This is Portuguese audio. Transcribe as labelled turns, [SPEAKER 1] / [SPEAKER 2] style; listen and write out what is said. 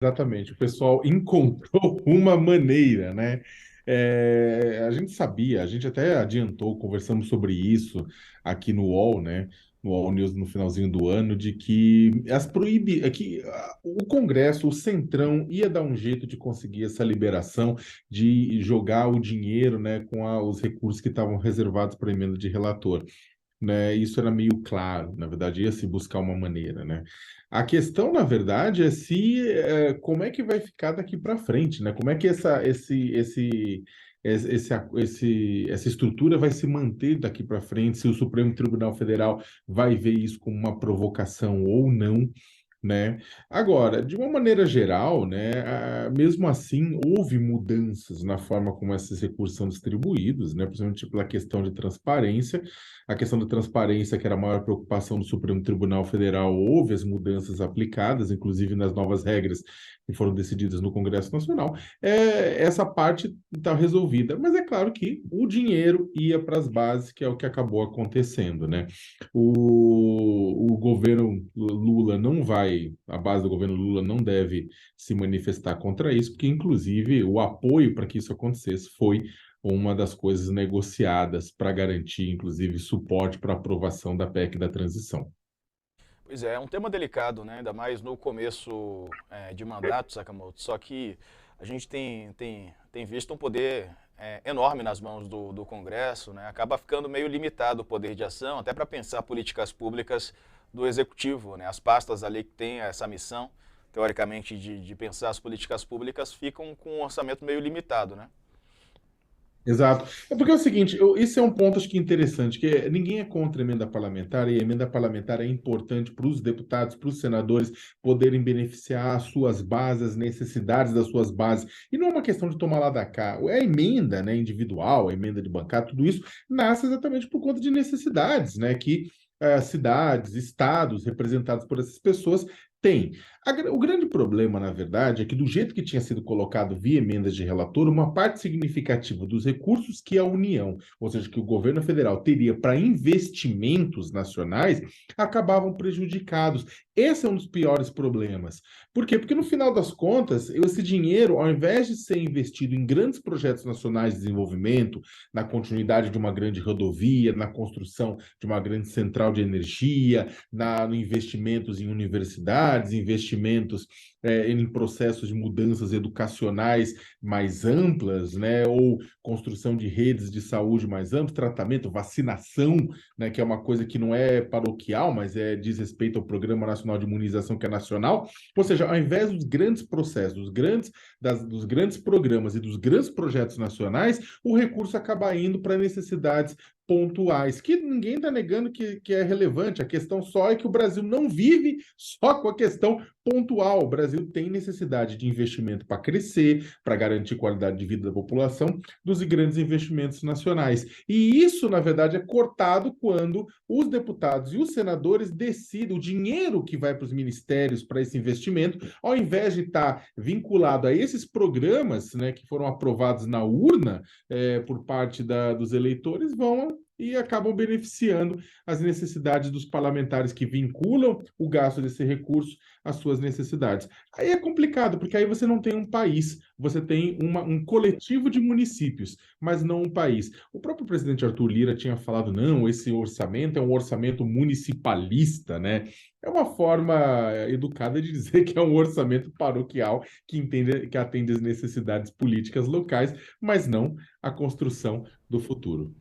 [SPEAKER 1] Exatamente, o pessoal encontrou uma maneira, né? A gente sabia, a gente até adiantou, conversamos sobre isso aqui no UOL, né? No UOL News no finalzinho do ano, de que o Congresso, o Centrão, ia dar um jeito de conseguir essa liberação, de jogar o dinheiro, né, com os recursos que estavam reservados para emenda de relator, né? Isso era meio claro, na verdade, ia se buscar uma maneira, né? A questão, na verdade, é como é que vai ficar daqui para frente, né? Como é que essa estrutura vai se manter daqui para frente, se o Supremo Tribunal Federal vai ver isso como uma provocação ou não, né? Agora, de uma maneira geral, né, mesmo assim, houve mudanças na forma como esses recursos são distribuídos, né, principalmente pela questão de transparência. A questão da transparência, que era a maior preocupação do Supremo Tribunal Federal, houve as mudanças aplicadas, inclusive nas novas regras que foram decididas no Congresso Nacional. Essa parte está resolvida, mas é claro que o dinheiro ia para as bases, que é o que acabou acontecendo, né? O governo Lula não vai, a base do governo Lula não deve se manifestar contra isso, porque, inclusive, o apoio para que isso acontecesse foi uma das coisas negociadas para garantir, inclusive, suporte para aprovação da PEC da transição.
[SPEAKER 2] Pois é um tema delicado, né? Ainda mais no começo de mandato, Sakamoto. Só que a gente tem visto um poder enorme nas mãos do Congresso, né? Acaba ficando meio limitado o poder de ação, até para pensar políticas públicas do Executivo, né? As pastas ali que têm essa missão, teoricamente, de pensar as políticas públicas, ficam com um orçamento meio limitado, né?
[SPEAKER 1] Exato. É porque é o seguinte, isso é um ponto acho que interessante, ninguém é contra a emenda parlamentar, e a emenda parlamentar é importante para os deputados, para os senadores poderem beneficiar as suas bases, as necessidades das suas bases. E não é uma questão de tomar lá da cá. É a emenda, né, individual, a emenda de bancada, tudo isso nasce exatamente por conta de necessidades, né, que cidades, estados representados por essas pessoas têm. O grande problema, na verdade, é que do jeito que tinha sido colocado via emendas de relator, uma parte significativa dos recursos que a União, ou seja, que o governo federal teria para investimentos nacionais, acabavam prejudicados. Esse é um dos piores problemas. Por quê? Porque no final das contas, esse dinheiro, ao invés de ser investido em grandes projetos nacionais de desenvolvimento, na continuidade de uma grande rodovia, na construção de uma grande central de energia, no investimentos em universidades, investimentos em processos de mudanças educacionais mais amplas, né, ou construção de redes de saúde mais amplas, tratamento, vacinação, né, que é uma coisa que não é paroquial, mas diz respeito ao Programa Nacional de Imunização, que é nacional. Ou seja, ao invés dos grandes processos, dos grandes programas e dos grandes projetos nacionais, o recurso acaba indo para necessidades pontuais, que ninguém está negando que é relevante. A questão só é que o Brasil não vive só com a questão pontual. O Brasil tem necessidade de investimento para crescer, para garantir qualidade de vida da população, dos grandes investimentos nacionais. E isso, na verdade, é cortado quando os deputados e os senadores decidem o dinheiro que vai para os ministérios para esse investimento, ao invés de estar vinculado a esses programas, né, que foram aprovados na urna por parte dos eleitores, vão e acabam beneficiando as necessidades dos parlamentares que vinculam o gasto desse recurso às suas necessidades. Aí é complicado, porque aí você não tem um país, você tem um coletivo de municípios, mas não um país. O próprio presidente Arthur Lira tinha falado, não, esse orçamento é um orçamento municipalista, né? É uma forma educada de dizer que é um orçamento paroquial que atende às necessidades políticas locais, mas não a construção do futuro.